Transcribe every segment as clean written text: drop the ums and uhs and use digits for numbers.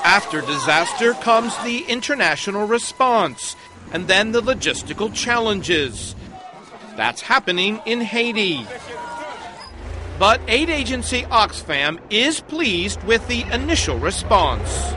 After disaster comes the international response, and then the logistical challenges. That's happening in Haiti. But aid agency Oxfam is pleased with the initial response.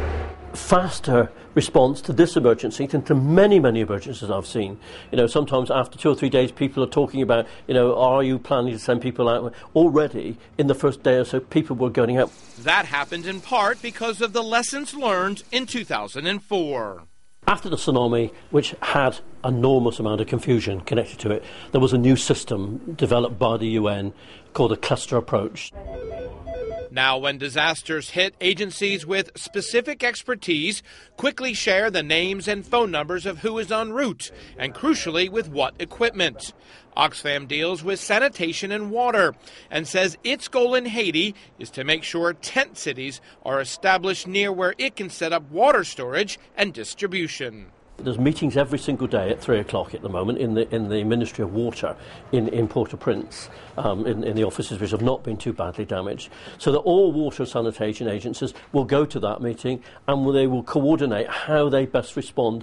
Faster response to this emergency than to many, many emergencies I've seen. Sometimes after 2 or 3 days, people are talking about, are you planning to send people out? Already, in the first day or so, people were going out. That happened in part because of the lessons learned in 2004. After the tsunami, which had an enormous amount of confusion connected to it, there was a new system developed by the UN called a cluster approach. Now, when disasters hit, agencies with specific expertise quickly share the names and phone numbers of who is en route, and crucially, with what equipment. Oxfam deals with sanitation and water and says its goal in Haiti is to make sure tent cities are established near where it can set up water storage and distribution. There's meetings every single day at 3 o'clock at the moment in the Ministry of Water in Port-au-Prince, in the offices which have not been too badly damaged. So that all water sanitation agencies will go to that meeting and they will coordinate how they best respond.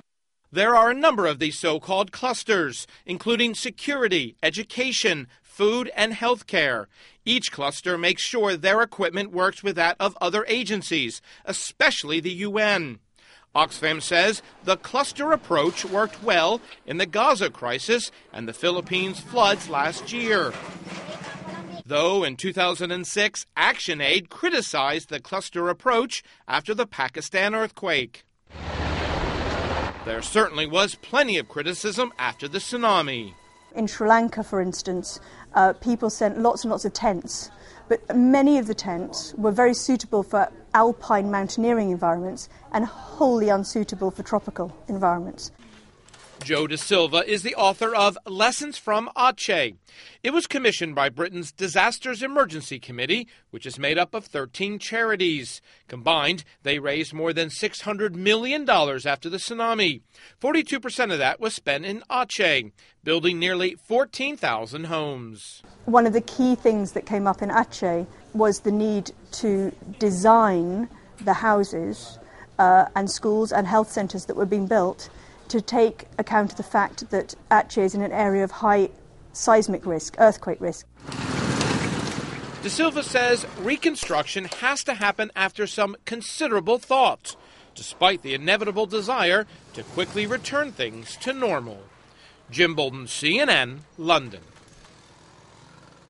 There are a number of these so-called clusters, including security, education, food, and health care. Each cluster makes sure their equipment works with that of other agencies, especially the UN. Oxfam says the cluster approach worked well in the Gaza crisis and the Philippines floods last year. Though in 2006, ActionAid criticized the cluster approach after the Pakistan earthquake. There certainly was plenty of criticism after the tsunami. In Sri Lanka, for instance, people sent lots and lots of tents, but many of the tents were very suitable for alpine mountaineering environments and wholly unsuitable for tropical environments. Joe De Silva is the author of Lessons from Aceh. It was commissioned by Britain's Disasters Emergency Committee, which is made up of 13 charities. Combined, they raised more than $600 million after the tsunami. 42% of that was spent in Aceh, building nearly 14,000 homes. One of the key things that came up in Aceh was the need to design the houses and schools and health centres that were being built to take account of the fact that Aceh is in an area of high seismic risk, earthquake risk. De Silva says reconstruction has to happen after some considerable thought, despite the inevitable desire to quickly return things to normal. Jim Boulden, CNN, London.